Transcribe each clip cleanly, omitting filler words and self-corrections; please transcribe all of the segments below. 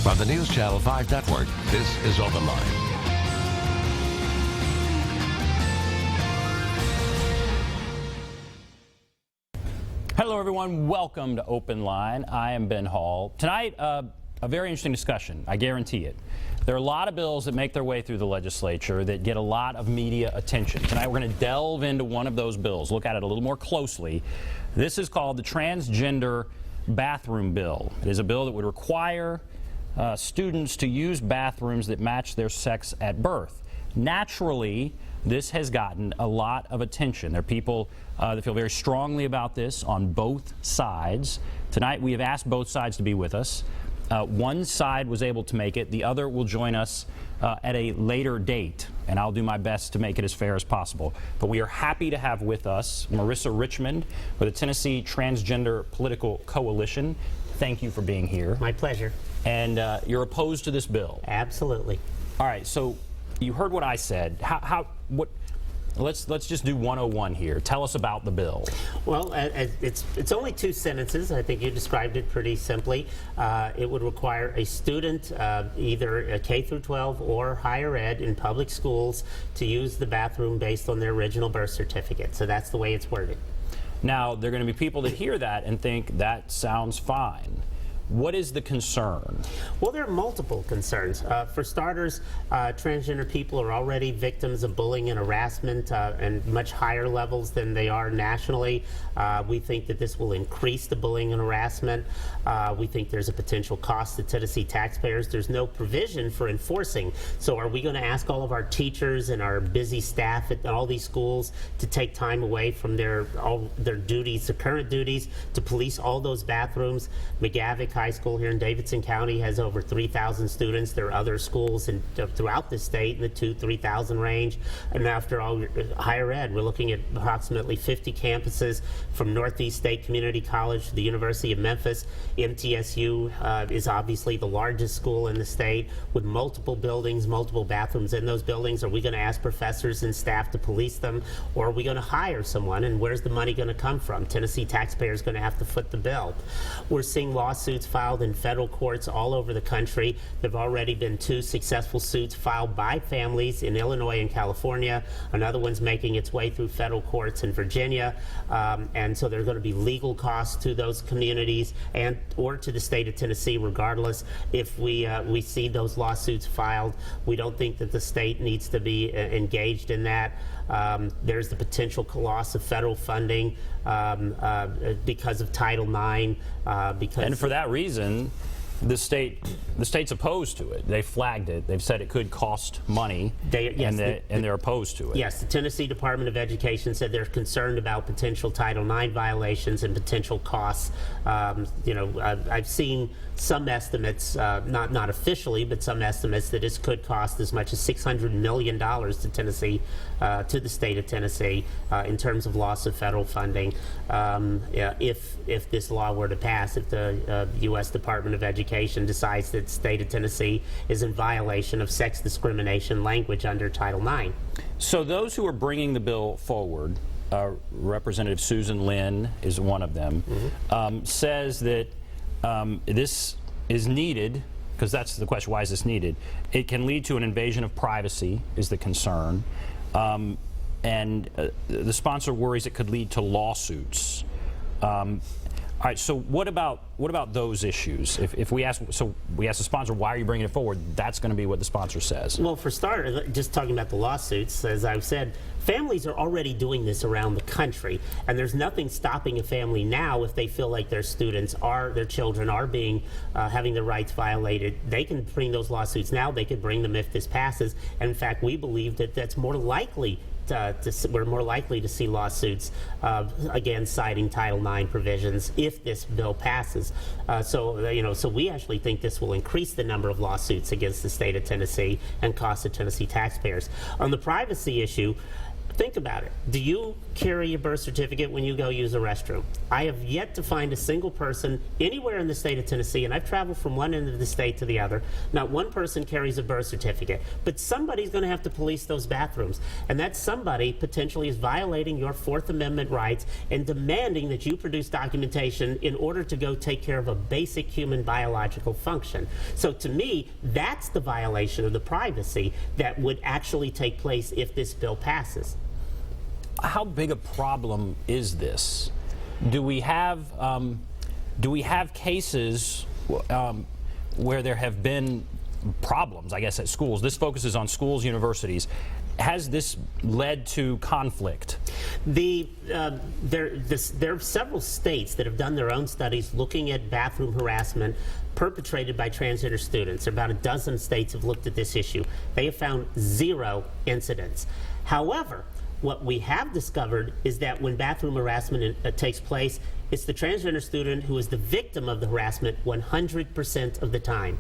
From the News Channel 5 Network, this is OpenLine. Hello, everyone. Welcome to OpenLine. I am Ben Hall. Tonight, a very interesting discussion. I guarantee it. There are a lot of bills that make their way through the legislature that get a lot of media attention. Tonight, we're going to delve into one of those bills, look at it a little more closely. This is called the Transgender Bathroom Bill. It is a bill that would require students to use bathrooms that match their sex at birth. Naturally, this has gotten a lot of attention. There are people that feel very strongly about this on both sides. Tonight, we have asked both sides to be with us. One side was able to make it. The other will join us at a later date, and I'll do my best to make it as fair as possible. But we are happy to have with us Marissa Richmond with the Tennessee Transgender Political Coalition. Thank you for being here. My pleasure. And you're opposed to this bill? Absolutely. All right, so you heard what I said. Let's just do 101 here. Tell us about the bill. Well, it's only two sentences. I think you described it pretty simply. It would require a student, either a K through 12 or higher ed in public schools, to use the bathroom based on their original birth certificate. So that's the way it's worded. Now, there are going to be people that hear that and think that sounds fine. What is the concern? Well, there are multiple concerns. For starters, transgender people are already victims of bullying and harassment and much higher levels than they are nationally. We think that this will increase the bullying and harassment. We think there's a potential cost to Tennessee taxpayers. There's no provision for enforcing. So are we going to ask all of our teachers and our busy staff at all these schools to take time away from all their duties, their current duties, to police all those bathrooms? McGavick High School here in Davidson County has over 3,000 students. There are other schools throughout the state in the 2,000–3,000 range. And after all, higher ed, we're looking at approximately 50 campuses from Northeast State Community College to the University of Memphis. MTSU is obviously the largest school in the state with multiple buildings, multiple bathrooms in those buildings. Are we going to ask professors and staff to police them, or are we going to hire someone? And where's the money going to come from? Tennessee taxpayers going to have to foot the bill. We're seeing lawsuits filed in federal courts all over the country. There have already been 2 successful suits filed by families in Illinois and California. Another one's making its way through federal courts in Virginia. And so there are going to be legal costs to those communities or to the state of Tennessee, regardless. If we see those lawsuits filed, we don't think that the state needs to be engaged in that. There's the potential loss of federal funding because of Title IX. And for that reason, the state's opposed to it. They flagged it. They've said it could cost money, and they're opposed to it. Yes, the Tennessee Department of Education said they're concerned about potential Title IX violations and potential costs. I've seen some estimates, not officially, but some estimates that this could cost as much as $600 million to Tennessee, to the state of Tennessee, in terms of loss of federal funding. If this law were to pass, if the U.S. Department of Education decides that the state of Tennessee is in violation of sex discrimination language under Title IX. So those who are bringing the bill forward, Representative Susan Lynn is one of them, says that this is needed, because that's the question, why is this needed? It can lead to an invasion of privacy, is the concern. And the sponsor worries it could lead to lawsuits. All right, so what about those issues? If we ask the sponsor, why are you bringing it forward? That's going to be what the sponsor says. Well, for starters, just talking about the lawsuits, as I've said, families are already doing this around the country, and there's nothing stopping a family now if they feel like their children are being having their rights violated. They can bring those lawsuits now. They could bring them if this passes. And in fact, we believe that that's more likely. We're more likely to see lawsuits, again, citing Title IX provisions if this bill passes. So we actually think this will increase the number of lawsuits against the state of Tennessee and cost the Tennessee taxpayers. On the privacy issue, Think about it. Do you carry your birth certificate when you go use a restroom? I have yet to find a single person anywhere in the state of Tennessee, and I've traveled from one end of the state to the other. Not one person carries a birth certificate. But somebody's going to have to police those bathrooms. And that somebody potentially is violating your Fourth Amendment rights and demanding that you produce documentation in order to go take care of a basic human biological function. So to me, that's the violation of the privacy that would actually take place if this bill passes. How big a problem is this? Do we have cases where there have been problems, I guess, at schools? This focuses on schools, universities. Has this led to conflict? There are several states that have done their own studies looking at bathroom harassment perpetrated by transgender students. About a dozen states have looked at this issue. They have found 0 incidents. However, what we have discovered is that when bathroom harassment takes place, it's the transgender student who is the victim of the harassment 100% of the time.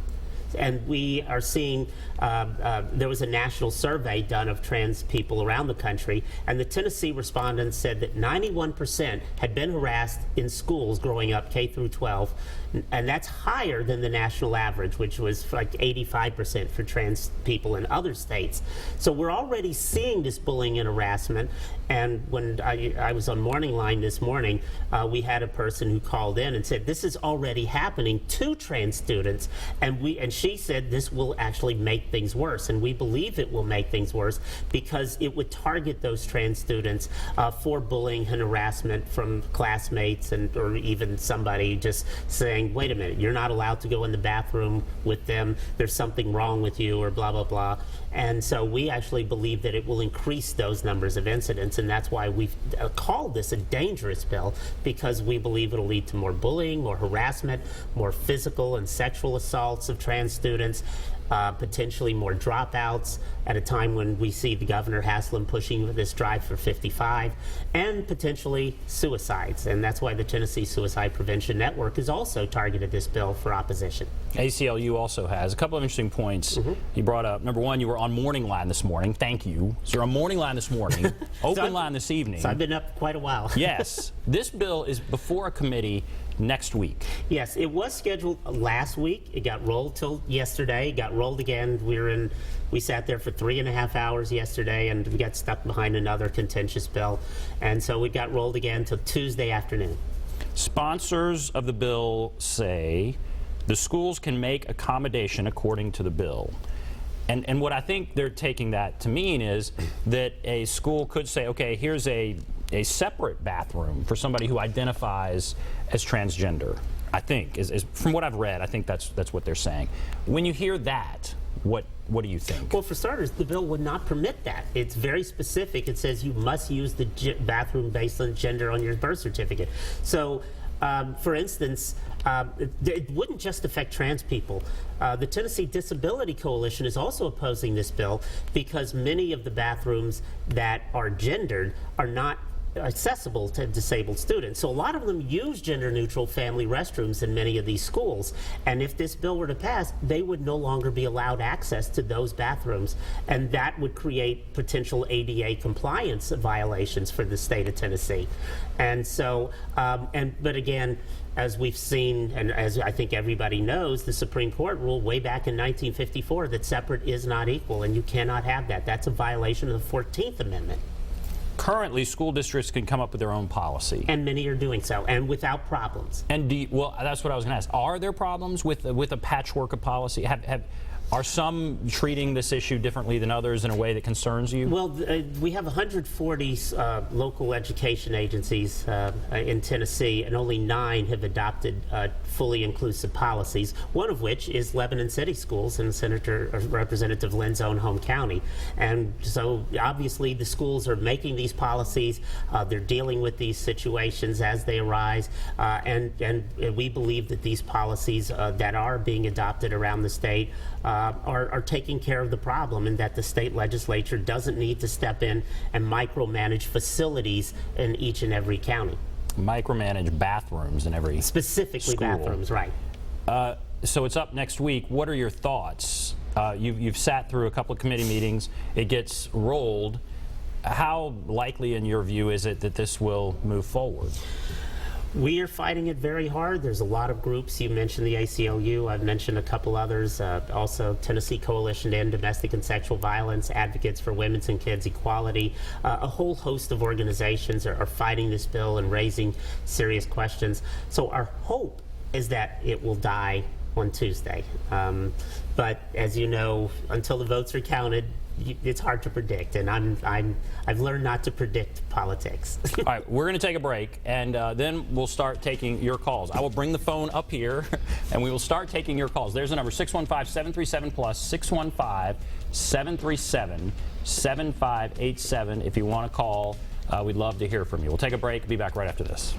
And we are seeing, there was a national survey done of trans people around the country, and the Tennessee respondents said that 91% had been harassed in schools growing up K through 12, and that's higher than the national average, which was like 85% for trans people in other states. So we're already seeing this bullying and harassment. And when I was on Morning Line this morning, we had a person who called in and said this is already happening to trans students, and she said this will actually make things worse, and we believe it will make things worse because it would target those trans students for bullying and harassment from classmates or even somebody just saying, wait a minute, you're not allowed to go in the bathroom with them, there's something wrong with you, or blah, blah, blah. And so we actually believe that it will increase those numbers of incidents, and that's why we've called this a dangerous bill, because we believe it'll lead to more bullying, more harassment, more physical and sexual assaults of trans students, potentially more dropouts at a time when we see the Governor Haslam pushing this drive for 55, and potentially suicides. And that's why the Tennessee Suicide Prevention Network has also targeted this bill for opposition. ACLU also has a couple of interesting points you brought up. Number one, you were on Morning Line this morning. Thank you. So you're on Morning Line this morning, Open Line this evening. So I've been up quite a while. Yes. This bill is before a committee next week. Yes, it was scheduled last week. It got rolled till yesterday. It got rolled again. We sat there for 3.5 hours yesterday, and we got stuck behind another contentious bill. And so it got rolled again till Tuesday afternoon. Sponsors of the bill say the schools can make accommodation according to the bill. And what I think they're taking that to mean is that a school could say, okay, here's a separate bathroom for somebody who identifies as transgender. I think, from what I've read, I think that's what they're saying. When you hear that, what do you think? Well, for starters, the bill would not permit that. It's very specific. It says you must use the bathroom based on gender on your birth certificate. So, for instance, it wouldn't just affect trans people. The Tennessee Disability Coalition is also opposing this bill because many of the bathrooms that are gendered are not accessible to disabled students. So a lot of them use gender-neutral family restrooms in many of these schools. And if this bill were to pass, they would no longer be allowed access to those bathrooms. And that would create potential ADA compliance violations for the state of Tennessee. And so, but again, as we've seen, and as I think everybody knows, the Supreme Court ruled way back in 1954 that separate is not equal, and you cannot have that. That's a violation of the 14th Amendment. Currently, school districts can come up with their own policy. And many are doing so, and without problems. And well, that's what I was going to ask. Are there problems with a patchwork of policy? Are some treating this issue differently than others in a way that concerns you? Well, we have 140 local education agencies in Tennessee, and only 9 have adopted fully inclusive policies, one of which is Lebanon City Schools in Representative Lynn's own home county. And so obviously the schools are making these policies, they're dealing with these situations as they arise, and we believe that these policies that are being adopted around the state are taking care of the problem, and that the state legislature doesn't need to step in and micromanage facilities in each and every county. Micromanage bathrooms in every Specifically school. Bathrooms, right. So it's up next week. What are your thoughts? You've sat through a couple of committee meetings. It gets rolled. How likely, in your view, is it that this will move forward? We are fighting it very hard. There's a lot of groups. You mentioned the ACLU. I've mentioned a couple others. Also, Tennessee Coalition to End Domestic and Sexual Violence, Advocates for Women's and Kids Equality. A whole host of organizations are fighting this bill and raising serious questions. So our hope is that it will die on Tuesday. But as you know, until the votes are counted, it's hard to predict, and I've learned not to predict politics. All right, we're going to take a break, and then we'll start taking your calls. I will bring the phone up here, and we will start taking your calls. There's the number, 615-737-PLUS, 615-737-7587. If you want to call, we'd love to hear from you. We'll take a break. Be back right after this.